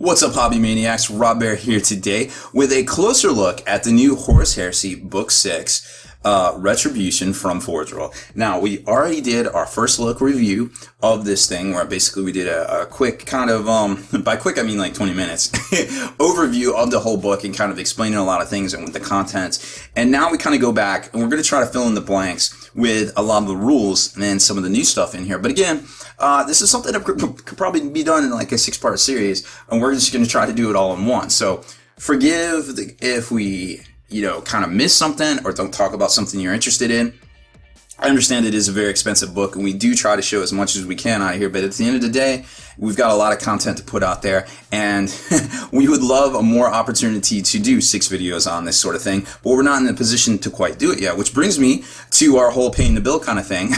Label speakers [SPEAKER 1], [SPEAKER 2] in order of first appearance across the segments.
[SPEAKER 1] What's up, Hobby Maniacs? Rob Bear here today with a closer look at the new Horus Heresy Book VI, Retribution from Forge World. Now, we already did our first look review of this thing, where basically we did a quick kind of, by quick I mean like 20 minutes, overview of the whole book and kind of explaining a lot of things and with the contents. And now we kind of go back and we're going to try to fill in the blanks with a lot of the rules and some of the new stuff in here. But again, this is something that could probably be done in like a 6-part series, and we're just going to try to do it all in one. So forgive if we, kind of miss something or don't talk about something you're interested in. I understand it is a very expensive book, and we do try to show as much as we can out of here, but at the end of the day, we've got a lot of content to put out there, and we would love a more opportunity to do 6 videos on this sort of thing, but we're not in a position to quite do it yet, which brings me to our whole paying the bill kind of thing.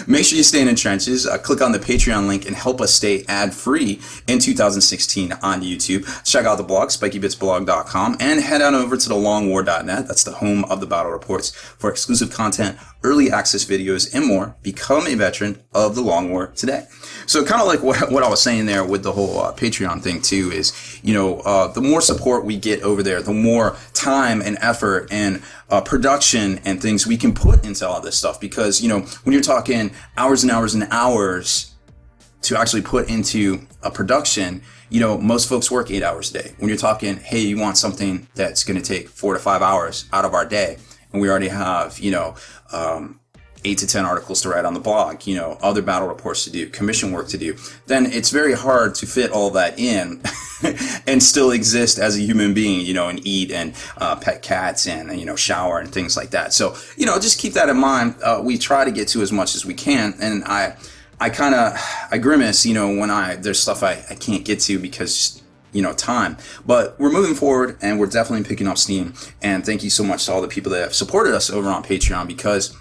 [SPEAKER 1] Make sure you stay in the trenches, click on the Patreon link and help us stay ad-free in 2016 on YouTube. Check out the blog, spikybitsblog.com, and head on over to thelongwar.net. That's the home of the battle reports for exclusive content, early access videos, and more. Become a veteran of the Long War today. So kind of like what I was saying there with the whole Patreon thing too is, the more support we get over there, the more time and effort and production and things we can put into all this stuff. Because, when you're talking hours and hours and hours to actually put into a production, most folks work 8 hours a day. When you're talking, hey, you want something that's going to take 4 to 5 hours out of our day, and we already have, 8 to 10 articles to write on the blog, other battle reports to do, commission work to do, then it's very hard to fit all that in and still exist as a human being, and eat and pet cats and, shower and things like that. So, just keep that in mind. We try to get to as much as we can. And I grimace, when there's stuff I can't get to because time. But we're moving forward, and we're definitely picking up steam. And thank you so much to all the people that have supported us over on Patreon, because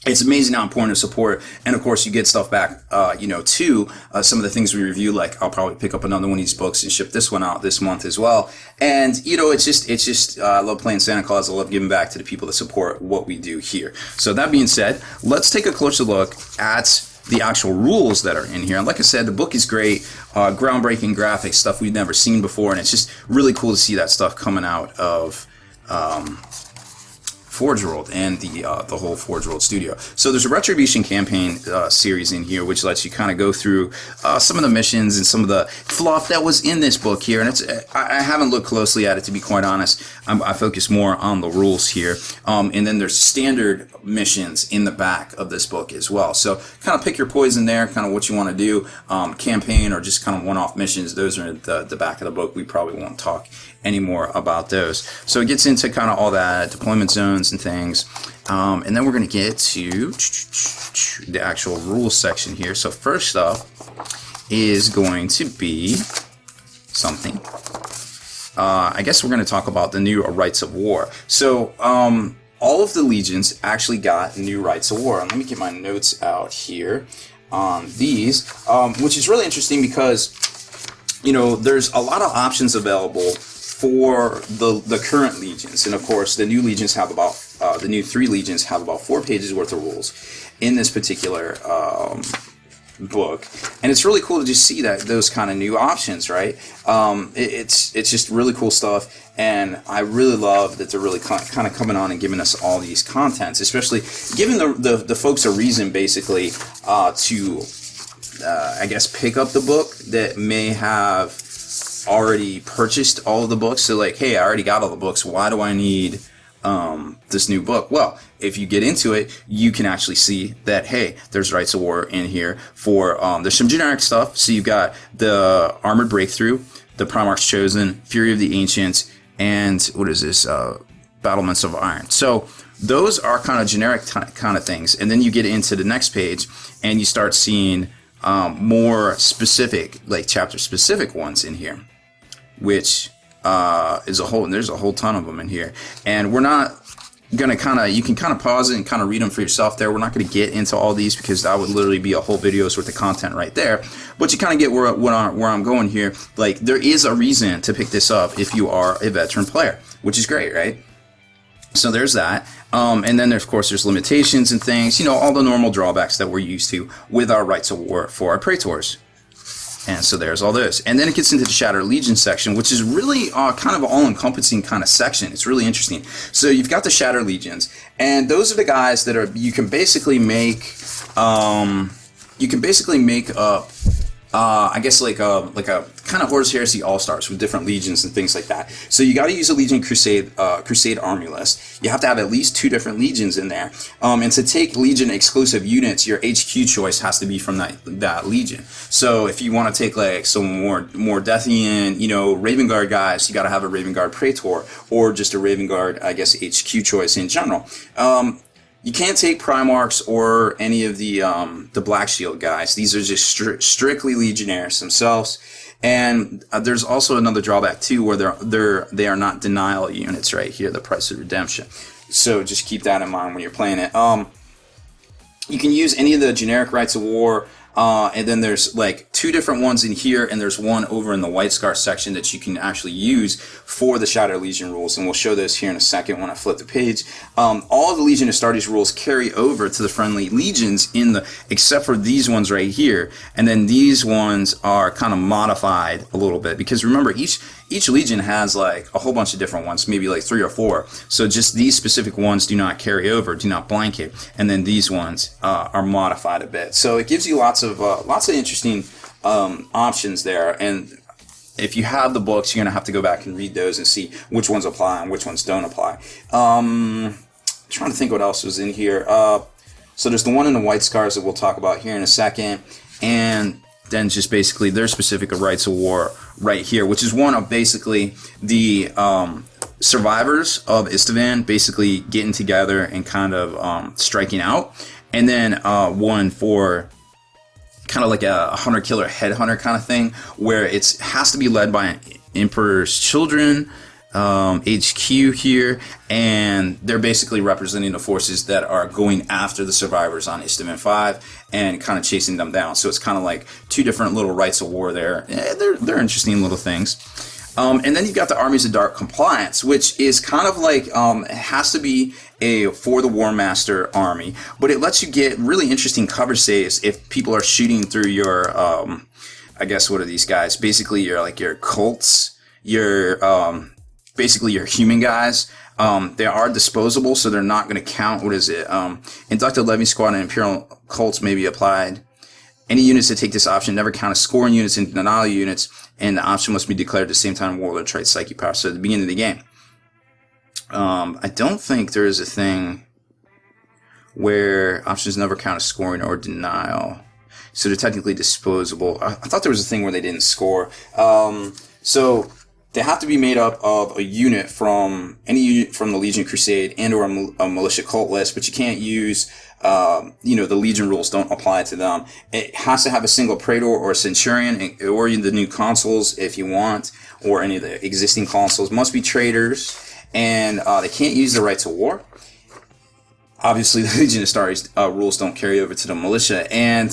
[SPEAKER 1] it's amazing how important to support. And of course, you get stuff back, to some of the things we review. Like, I'll probably pick up another one of these books and ship this one out this month as well. And, it's just, I love playing Santa Claus. I love giving back to the people that support what we do here. So that being said, let's take a closer look at the actual rules that are in here. And like I said, the book is great, groundbreaking graphics, stuff we've never seen before. And it's just really cool to see that stuff coming out of, Forge World and the whole Forge World studio. So there's a Retribution campaign series in here, which lets you kind of go through some of the missions and some of the fluff that was in this book here. And I haven't looked closely at it, to be quite honest. I focus more on the rules here. And then there's standard missions in the back of this book as well. So kind of pick your poison there, kind of what you want to do. Campaign or just kind of one-off missions, those are at the back of the book. We probably won't talk anymore about those. So it gets into kind of all that, deployment zones and things. And then we're going to get to the actual rules section here. So first up is going to be something. I guess we're going to talk about the new rights of war. So all of the legions actually got new rights of war. And let me get my notes out here on these, which is really interesting because, there's a lot of options available for the current legions. And of course, the new legions have about, the new 3 legions have about 4 pages worth of rules in this particular book. And it's really cool to just see that those kind of new options, right? It's just really cool stuff. And I really love that they're really kind of coming on and giving us all these contents, especially giving the folks a reason basically to, I guess, pick up the book that may have already purchased all of the books. So like, hey, I already got all the books. Why do I need this new book? Well, if you get into it, you can actually see that, hey, there's rights of war in here for, there's some generic stuff. So you've got the Armored Breakthrough, the Primarch's Chosen, Fury of the Ancients, and what is this? Battlements of Iron. So those are kind of generic kind of things. And then you get into the next page and you start seeing more specific, like chapter specific ones in here, which there's a whole ton of them in here. And we're not gonna you can kind of pause it and kind of read them for yourself there. We're not going to get into all these because that would literally be a whole video's worth of content right there. But you kind of get where I'm going here. Like, there is a reason to pick this up if you are a veteran player, which is great, right? So there's that. And then, of course, there's limitations and things, all the normal drawbacks that we're used to with our rights of war for our praetors. And so there's all those. And then it gets into the Shattered Legion section, which is really kind of an all-encompassing kind of section. It's really interesting. So you've got the Shattered Legions, and those are the guys that are, you can basically make up, I guess like a kind of Horus Heresy All-Stars with different legions and things like that. So you got to use a Legion Crusade army list. You have to have at least 2 different legions in there. And to take Legion exclusive units, your HQ choice has to be from that legion. So if you want to take like some more Deathian, Raven Guard guys, you got to have a Raven Guard Praetor, or just a Raven Guard, I guess, HQ choice in general. You can't take Primarchs or any of the Black Shield guys. These are just strictly Legionnaires themselves. And there's also another drawback too, where they are not denial units right here, the Price of Redemption. So just keep that in mind when you're playing it. You can use any of the generic Rites of War. And then there's like 2 different ones in here, and there's one over in the White Scar section that you can actually use for the Shattered Legion rules, and we'll show those here in a second when I flip the page. All of the Legion Astartes rules carry over to the friendly legions except for these ones right here, and then these ones are kind of modified a little bit, because remember, each legion has like a whole bunch of different ones, maybe like 3 or 4. So just these specific ones do not carry over, do not blanket, and then these ones are modified a bit. So it gives you lots of interesting options there. And if you have the books, you're gonna have to go back and read those and see which ones apply and which ones don't apply. Trying to think what else was in here. So there's the one in the White Scars that we'll talk about here in a second, and then just basically their specific Rites of War right here, which is one of basically the survivors of Istvan basically getting together and kind of striking out, and then one for kind of like a hunter-killer headhunter kind of thing, where it has to be led by an Emperor's Children HQ here, and they're basically representing the forces that are going after the survivors on Istvan 5 and kind of chasing them down. So it's kind of like 2 different little Rites of War there. They're interesting little things. And then you've got the Armies of Dark Compliance, which is kind of like, it has to be for the War Master army, but it lets you get really interesting cover saves if people are shooting through your, I guess, what are these guys? Basically, your cults, basically your human guys. They are disposable, so they're not going to count. What is it? Inducted Levy Squad and Imperial Cults may be applied. Any units that take this option never count as scoring units and denial units, and the option must be declared at the same time Warlord Trait Psyche Power. So at the beginning of the game. I don't think there is a thing where options never count as scoring or denial. So they're technically disposable. I thought there was a thing where they didn't score. So they have to be made up of a unit from any unit from the Legion Crusade and or a militia cult list, but you can't use, the Legion rules don't apply to them. It has to have a single Praetor or a Centurion, or the new consuls if you want, or any of the existing consuls. Must be traitors, and they can't use the Rites of War. Obviously, the Legion Astartes rules don't carry over to the militia, and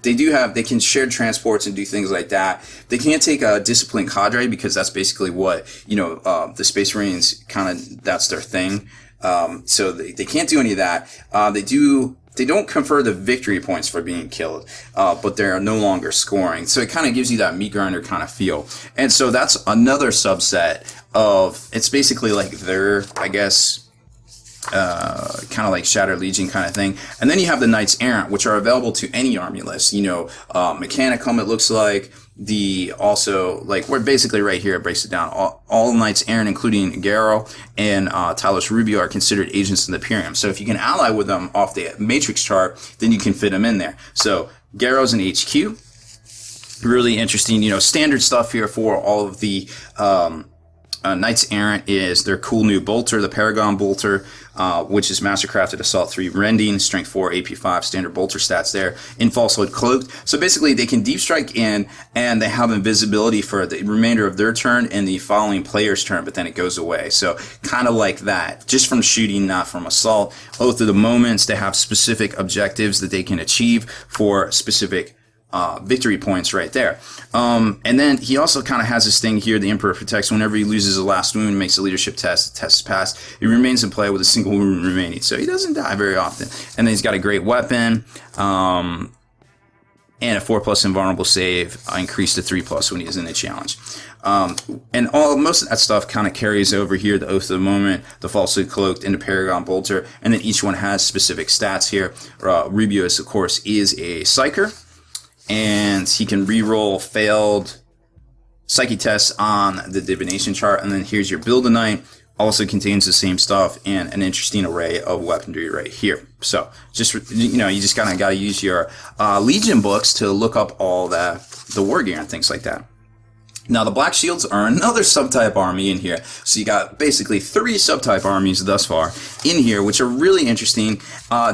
[SPEAKER 1] they can share transports and do things like that. They can't take a disciplined cadre, because that's basically what the Space Marines that's their thing. So they can't do any of that. They don't confer the victory points for being killed, but they're no longer scoring. So it kind of gives you that meat grinder kind of feel. And so that's another subset of, it's basically like their, I guess, kind of like Shattered Legion kind of thing. And then you have the Knights Errant, which are available to any army list. Mechanicum, it looks like. Where basically right here it breaks it down. All Knights Errant, including Garrow and Talos Rubio, are considered agents of the Imperium. So if you can ally with them off the matrix chart, then you can fit them in there. So Garrow's an HQ. Really interesting, standard stuff here for all of the Knights Errant is their cool new bolter, the Paragon Bolter, which is Mastercrafted Assault 3 Rending, Strength 4, AP 5, standard bolter stats there, in Falsehood Cloaked. So basically they can deep strike in, and they have invisibility for the remainder of their turn and the following player's turn, but then it goes away. So kind of like that, just from shooting, not from assault. Oath of the Moments, they have specific objectives that they can achieve for specific victory points right there. And then he also kind of has this thing here, the Emperor Protects. Whenever he loses a last wound, makes a leadership test, the test is passed, he remains in play with a single wound remaining. So he doesn't die very often. And then he's got a great weapon. and a 4+ invulnerable save increased to 3+ when he is in the challenge. And most of that stuff kind of carries over here: the Oath of the Moment, the Falsely Cloaked, and the Paragon Bolter, and then each one has specific stats here. Rubius, of course, is a Psyker, and he can reroll failed Psyche tests on the divination chart. And then here's your Build-A-Knight. Also contains the same stuff and an interesting array of weaponry right here. So just, you know, you just kind of got to use your Legion books to look up all the war gear and things like that. Now the Black Shields are another subtype army in here. So you got basically 3 subtype armies thus far in here, which are really interesting.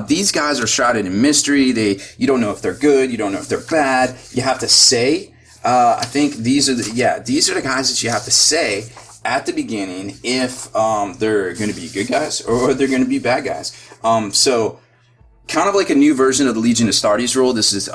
[SPEAKER 1] These guys are shrouded in mystery. You don't know if they're good, you don't know if they're bad. You have to say, I think these are the guys that you have to say at the beginning if they're going to be good guys or they're going to be bad guys. So kind of like a new version of the Legion Astartes rule. This is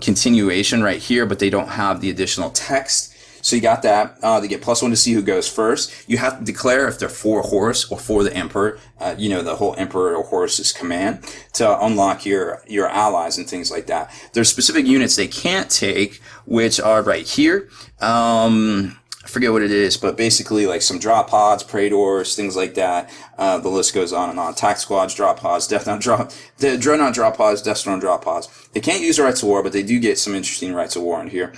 [SPEAKER 1] continuation right here, but they don't have the additional text. So you got that. They get +1 to see who goes first. You have to declare if they're for Horus or for the Emperor. The whole Emperor or Horus's command to unlock your allies and things like that. There's specific units they can't take, which are right here. I forget what it is, but basically like some drop pods, Praetors, things like that. The list goes on and on. Attack squads, drop pods, Dreadnought drop pods, Death Storm drop pods. They can't use Rights of War, but they do get some interesting Rights of War in here.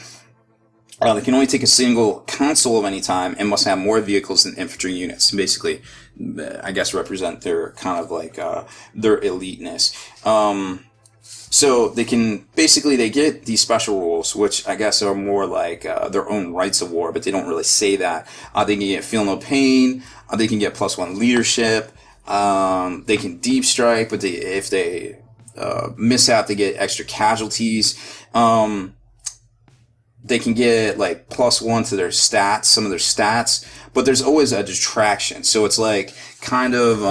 [SPEAKER 1] They can only take a single console of any time and must have more vehicles than infantry units. Basically, I guess represent their kind of like their eliteness. So they get these special rules, which I guess are more like their own Rights of War, but they don't really say that. They can get Feel No Pain. They can get +1 leadership. They can deep strike, but if they miss out, they get extra casualties. They can get like +1 to their stats, some of their stats, but there's always a detraction. So it's like kind of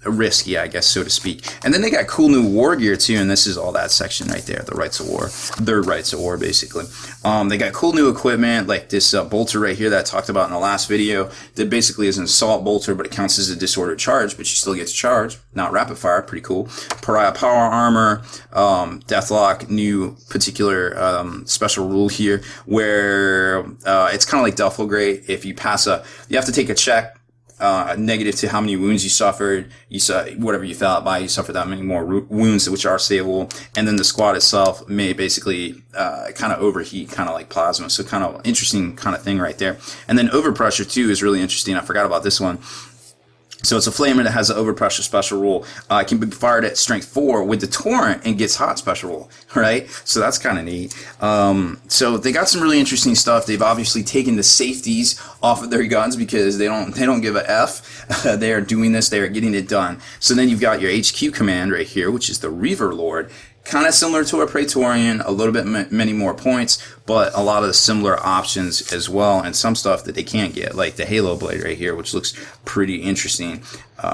[SPEAKER 1] risky, I guess, so to speak. And then they got cool new war gear too, and this is all that section right there, the Rights of War, their Rights of War basically. They got cool new equipment like this bolter right here that I talked about in the last video that basically is an assault bolter, but it counts as a disordered charge, but you still get to charge, not rapid fire, pretty cool. Pariah power armor, Deathlock, new particular special rule here where it's kind of like Delphogate. If you pass you have to take a check negative to how many wounds you suffered. Whatever you fell out by, you suffered that many more wounds, which are savable. And then the squad itself may basically kind of overheat, kind of like plasma. So kind of interesting kind of thing right there. And then overpressure too is really interesting. I forgot about this one. So it's a flamer that has an overpressure special rule. It can be fired at strength 4 with the torrent and gets hot special rule, right? So that's kind of neat. So they got some really interesting stuff. They've obviously taken the safeties off of their guns because they don't give a F. They are doing this. They are getting it done. So then you've got your HQ command right here, which is the Reaver Lord. Kind of similar to a Praetorian, a little bit many more points, but a lot of the similar options as well, and some stuff that they can't get, like the Halo Blade right here, which looks pretty interesting,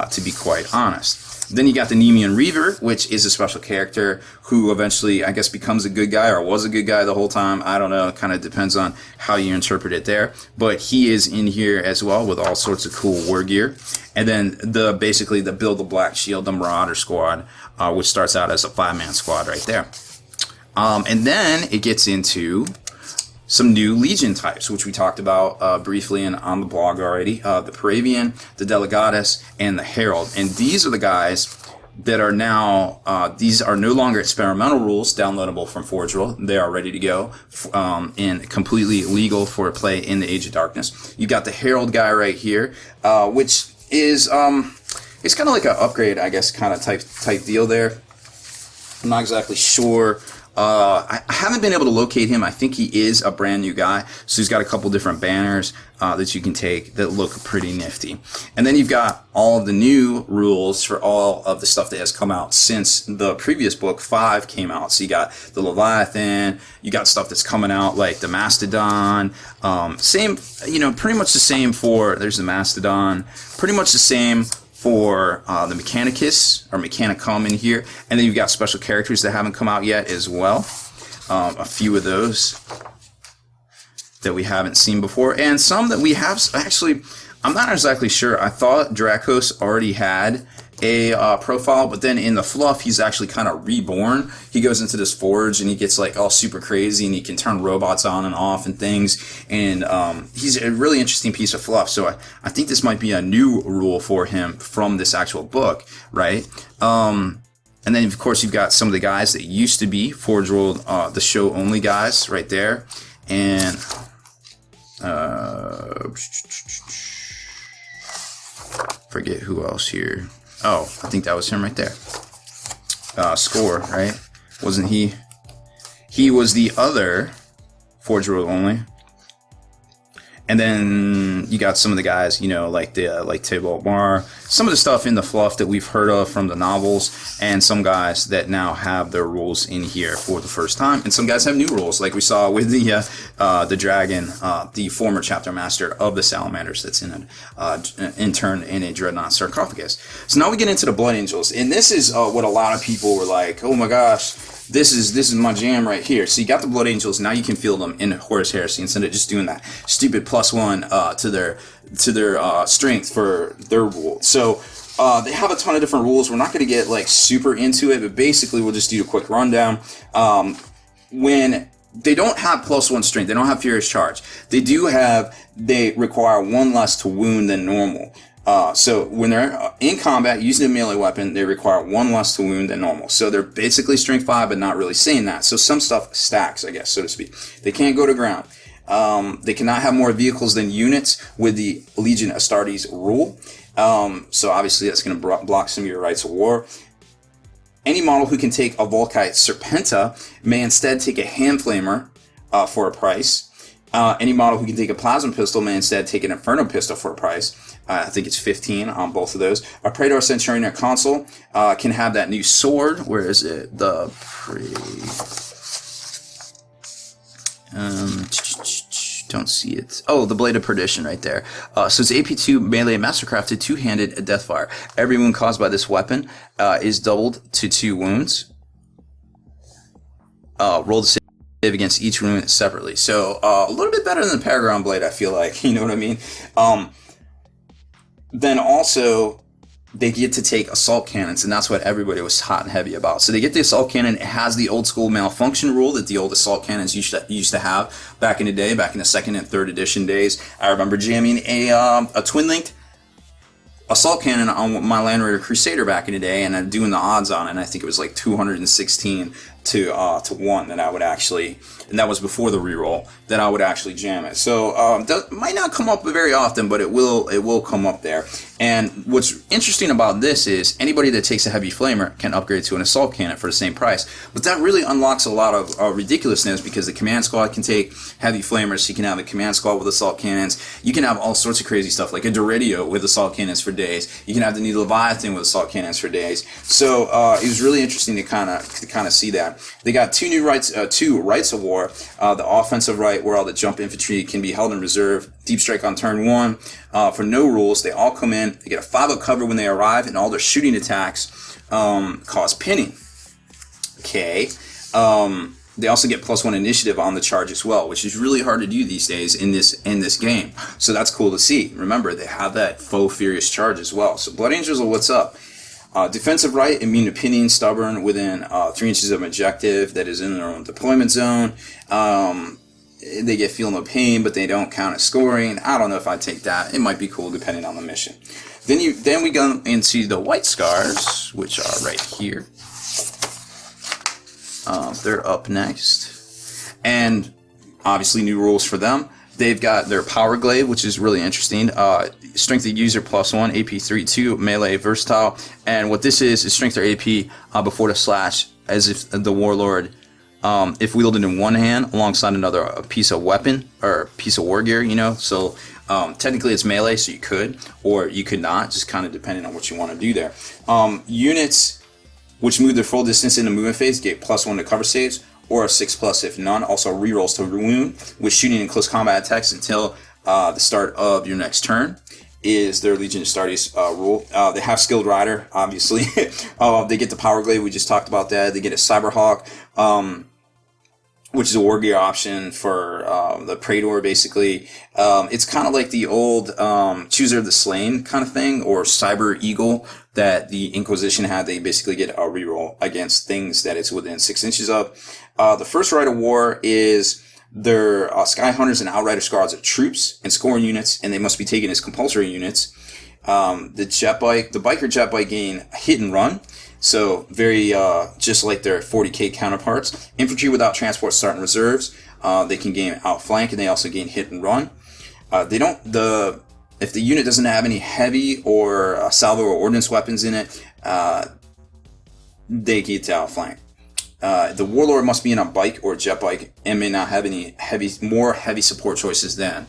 [SPEAKER 1] to be quite honest. Then you got the Nemean Reaver, which is a special character who eventually, I guess, becomes a good guy or was a good guy the whole time. I don't know. It kind of depends on how you interpret it there. But he is in here as well with all sorts of cool war gear. And then basically the Build the Black Shield, the Marauder Squad, which starts out as a 5-man squad right there. And then it gets into some new Legion types, which we talked about briefly on the blog already. The Paravian, the Delegatus, and the Herald. And these are the guys that are now, these are no longer experimental rules downloadable from Forge World. They are ready to go and completely legal for play in the Age of Darkness. You've got the Herald guy right here, which is it's kind of like an upgrade, I guess, kind of type deal there. I'm not exactly sure. I haven't been able to locate him. I think he is a brand new guy. So he's got a couple different banners that you can take that look pretty nifty. And then you've got all of the new rules for all of the stuff that has come out since the previous book 5 came out. So you got the Leviathan, you got stuff that's coming out like the Mastodon. Same, pretty much the same for, there's the Mastodon, pretty much the same for the Mechanicus or Mechanicum in here, and then you've got special characters that haven't come out yet as well. A few of those that we haven't seen before, and some that we have actually. I'm not exactly sure. I thought Dracos already had a profile, but then in the fluff, he's actually kind of reborn. He goes into this forge and he gets like all super crazy, and he can turn robots on and off and things. And he's a really interesting piece of fluff. So I think this might be a new rule for him from this actual book, right? And then of course you've got some of the guys that used to be Forge World, the show only guys right there, and forget who else here. Oh, I think that was him right there. Score, right? Wasn't he? He was the other Forge World only. And then you got some of the guys, you know, like the Tybalt Mar, some of the stuff in the fluff that we've heard of from the novels, and some guys that now have their rules in here for the first time, and some guys have new rules, like we saw with the dragon, the former chapter master of the salamanders that's interned in a dreadnought sarcophagus. So now we get into the Blood Angels, and this is what a lot of people were like, oh my gosh, this is my jam right here. So you got the Blood Angels. Now you can field them in Horus Heresy instead of just doing that stupid +1 to their strength for their rule. So they have a ton of different rules. We're not going to get like super into it, but basically we'll just do a quick rundown. When they don't have +1 strength, they don't have Furious Charge. They require 1 less to wound than normal. So when they're in combat using a melee weapon, they require 1 less to wound than normal. So they're basically strength 5, but not really saying that. So some stuff stacks, I guess, so to speak. They can't go to ground. They cannot have more vehicles than units with the Legion Astartes rule. So obviously that's going to block some of your rights of war. Any model who can take a Volkite Serpenta may instead take a hand flamer for a price. Any model who can take a plasma pistol may instead take an Inferno pistol for a price. I think it's 15 on both of those. A Praetor Centurion or Consul can have that new sword. Where is it? Don't see it. Oh, the Blade of Perdition right there. So it's AP2 melee mastercrafted two-handed deathfire. Every wound caused by this weapon is doubled to 2 wounds. Roll the save against each wound separately. So a little bit better than the Paragon Blade, I feel like. You know what I mean? Then also, they get to take assault cannons, and that's what everybody was hot and heavy about. So they get the assault cannon. It has the old school malfunction rule that the old assault cannons used to have back in the day, back in the 2nd and 3rd edition days. I remember jamming a twin-linked assault cannon on my Land Raider Crusader back in the day, and doing the odds on it, and I think it was like 216 to 1 that I would actually, and that was before the reroll, that I would actually jam it. So that might not come up very often, but it will come up there. And what's interesting about this is anybody that takes a heavy flamer can upgrade to an assault cannon for the same price. But that really unlocks a lot of ridiculousness, because the command squad can take heavy flamers. You can have a command squad with assault cannons. You can have all sorts of crazy stuff, like a Doritio with assault cannons for days. You can have the new Leviathan with assault cannons for days. So it was really interesting to kind of see that. They got two rights of war. The offensive right, where all the jump infantry can be held in reserve. Deep strike on turn 1. For no rules, they all come in. They get a 5-up cover when they arrive, and all their shooting attacks cause pinning. Okay. They also get +1 initiative on the charge as well, which is really hard to do these days in this game. So that's cool to see. Remember, they have that faux furious charge as well. So Blood Angels are what's up. Defensive right, immune to pinning, stubborn, within 3 inches of an objective that is in their own deployment zone. They get feel no pain, but they don't count as scoring. I don't know if I'd take that. It might be cool depending on the mission. Then we go into the White Scars, which are right here. They're up next. And obviously new rules for them. They've got their Power Glaive, which is really interesting. Strength of user +1, AP 3/2, melee, versatile. And what this is strength or AP before the slash, as if the Warlord, if wielded in one hand alongside another piece of weapon or piece of war gear, you know. So technically it's melee, so you could, or you could not, just kind of depending on what you want to do there. Units which move their full distance in the movement phase get +1 to cover saves, or a 6+ if none. Also rerolls to wound with shooting in close combat attacks until the start of your next turn is their Legion Astartes rule. They have Skilled Rider, obviously. They get the Power Glaive, we just talked about that. They get a Cyberhawk. which is a war gear option for the Praetor, basically. It's kind of like the old Chooser of the Slain kind of thing, or Cyber Eagle that the Inquisition had. They basically get a reroll against things that it's within 6 inches of. The first Rite of War is their Sky Hunters and Outrider Squads of troops and scoring units, and they must be taken as compulsory units. The biker jet bike gain hit and run. So very just like their 40k counterparts. Infantry without transport start in reserves. They can gain outflank, and they also gain hit and run. If the unit doesn't have any heavy or salvo or ordnance weapons in it, they get to outflank. The warlord must be in a bike or jet bike and may not have any more heavy support choices than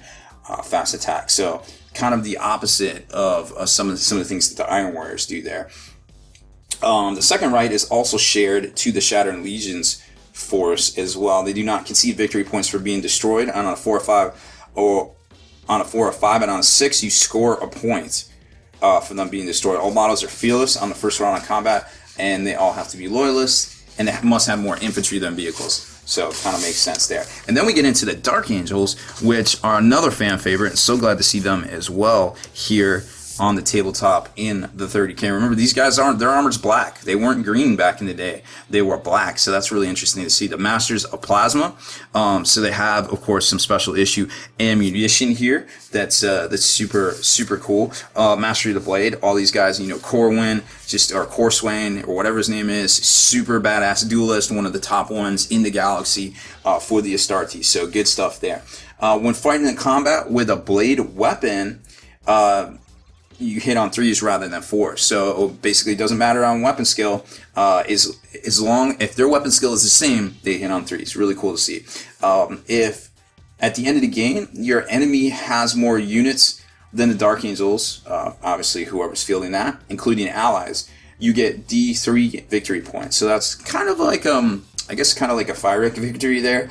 [SPEAKER 1] fast attack. So kind of the opposite of some of the things that the Iron Warriors do there. The second right is also shared to the Shattered Legions force as well. They do not concede victory points for being destroyed. And on a 4 or 5, or on a 4 or 5, and on a 6, you score a point for them being destroyed. All models are fearless on the first round of combat, and they all have to be loyalists, and they must have more infantry than vehicles. So it kind of makes sense there. And then we get into the Dark Angels, which are another fan favorite, and so glad to see them as well here on the tabletop in the 30k. Remember, these guys their armor's black. They weren't green back in the day. They were black, so that's really interesting to see. The Masters of Plasma, so they have, of course, some special issue ammunition here that's super, super cool. Mastery of the Blade, all these guys, Corwin, or Corswain, or whatever his name is, super badass duelist, one of the top ones in the galaxy for the Astartes, so good stuff there. When fighting in combat with a blade weapon, you hit on 3s rather than 4. So basically, it doesn't matter on weapon skill. As long if their weapon skill is the same, they hit on 3s. Really cool to see. If at the end of the game your enemy has more units than the Dark Angels, obviously whoever's fielding that, including allies, you get D3 victory points. So that's kind of like I guess kind of like a fire victory there.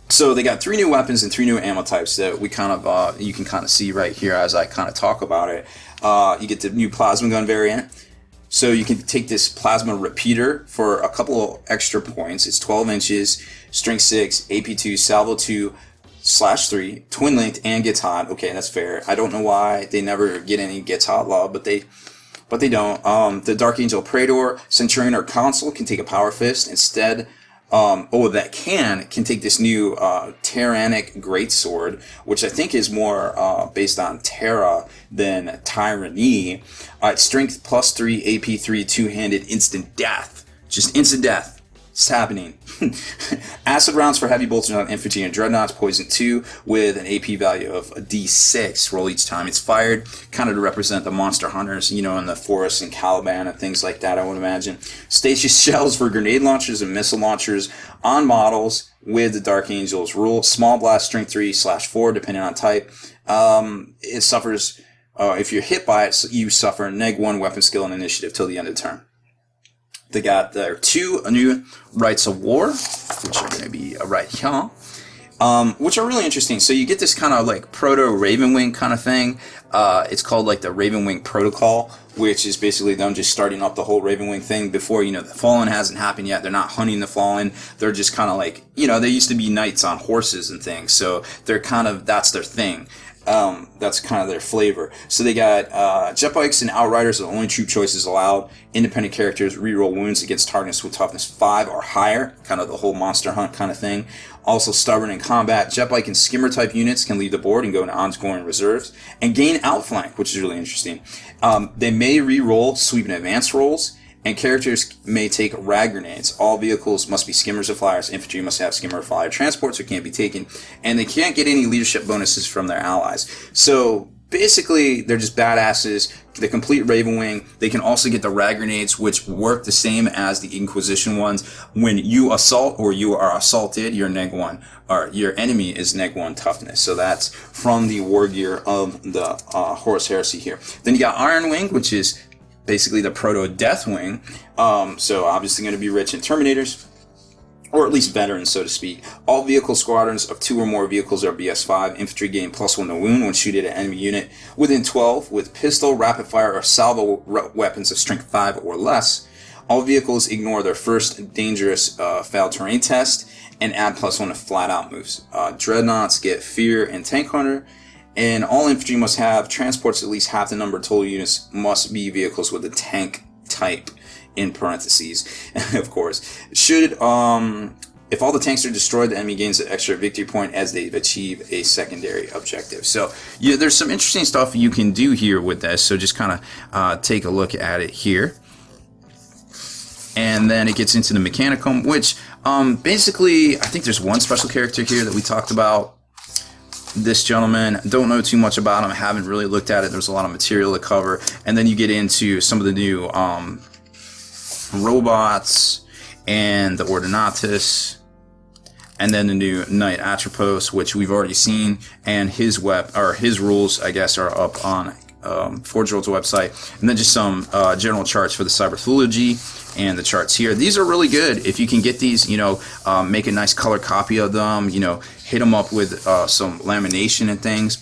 [SPEAKER 1] So they got 3 new weapons and 3 new ammo types that we kind of you can kind of see right here as I kind of talk about it. You get the new plasma gun variant. So you can take this plasma repeater for a couple of extra points. It's 12 inches, strength 6, AP 2, salvo 2/3, twin linked, and gets hot. Okay, that's fair. I don't know why they never get any gets hot love, but they don't. The Dark Angel Praetor, Centurion, or Consul can take a Power Fist instead. That can take this new Tyrannic Greatsword, which I think is more based on Terra than Tyranny. It's strength +3, AP 3, two-handed, instant death. Just instant death. It's happening. Acid rounds for heavy bolters on infantry and dreadnoughts, poison 2 with an AP value of a D6. Roll each time it's fired, kind of to represent the monster hunters, in the forest and Caliban and things like that, I would imagine. Stasis shells for grenade launchers and missile launchers on models with the Dark Angels rule. Small blast, strength 3/4, depending on type. It suffers, if you're hit by it, you suffer -1 weapon skill and initiative till the end of the turn. They got their 2 new Rites of War, which are going to be right here, which are really interesting. So you get this kind of like proto-Ravenwing kind of thing. It's called like the Ravenwing Protocol, which is basically them just starting up the whole Ravenwing thing before, the Fallen hasn't happened yet. They're not hunting the Fallen. They're just kind of like, they used to be knights on horses and things. So they're that's their thing. That's kind of their flavor. So they got jet bikes and outriders are the only troop choices allowed. Independent characters reroll wounds against targets with toughness 5 or higher, kind of the whole monster hunt kind of thing. Also stubborn in combat. Jet bike and skimmer type units can leave the board and go into ongoing reserves and gain outflank, which is really interesting. They may reroll sweep and advance rolls. And characters may take rag grenades. All vehicles must be skimmers or flyers. Infantry must have skimmer or flyer transports or can't be taken. And they can't get any leadership bonuses from their allies. So basically, they're just badasses. The complete Ravenwing. They can also get the rag grenades, which work the same as the Inquisition ones. When you assault or you are assaulted, you're -1. Or your enemy is -1 toughness. So that's from the war gear of the Horus Heresy here. Then you got Iron Wing, which is basically the proto-Deathwing, so obviously going to be rich in Terminators, or at least veterans, so to speak. All vehicle squadrons of 2 or more vehicles are BS5. Infantry gain +1 to wound when shooting at an enemy unit within 12 with pistol, rapid fire, or salvo weapons of strength 5 or less. All vehicles ignore their first dangerous failed terrain test and add +1 to flat-out moves. Dreadnoughts get Fear and Tank Hunter, and all infantry must have transports. At least half the number of total units must be vehicles with a tank type in parentheses. Of course, should if all the tanks are destroyed, the enemy gains an extra victory point as they achieve a secondary objective. So yeah, there's some interesting stuff you can do here with this. So just kind of take a look at it here. And then it gets into the Mechanicum, which basically, I think there's one special character here that we talked about. This gentleman, don't know too much about him, haven't really looked at it. There's a lot of material to cover. And then you get into some of the new robots and the Ordinatus, and then the new Knight Atropos, which we've already seen, and his rules, I guess, are up on Forge World's website. And then just some general charts for the Cyberthology and the charts here. These are really good. If you can get these, make a nice color copy of them, hit them up with some lamination and things.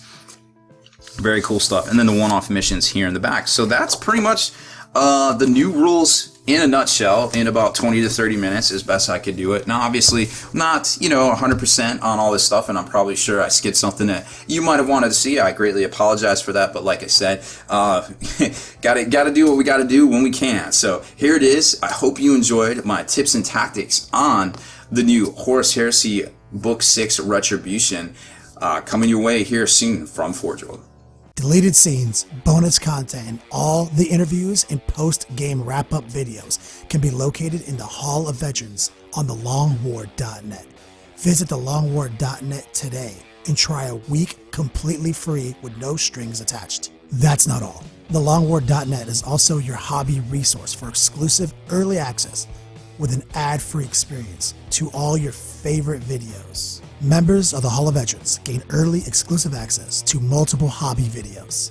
[SPEAKER 1] Very cool stuff. And then the one-off missions here in the back. So that's pretty much the new rules in a nutshell in about 20 to 30 minutes as best I could do it. Now, obviously, not 100% on all this stuff, and I'm probably sure I skipped something that you might have wanted to see. I greatly apologize for that, but like I said, gotta do what we gotta do when we can. So here it is. I hope you enjoyed my tips and tactics on the new Horus Heresy Book VI Retribution, coming your way here soon from Forge World.
[SPEAKER 2] Deleted scenes, bonus content, and all the interviews and post-game wrap-up videos can be located in the Hall of Veterans on thelongwar.net. Visit thelongwar.net today and try a week completely free with no strings attached. That's not all. Thelongwar.net is also your hobby resource for exclusive early access with an ad-free experience to all your favorite videos. Members of the Hall of Veterans gain early exclusive access to multiple hobby videos.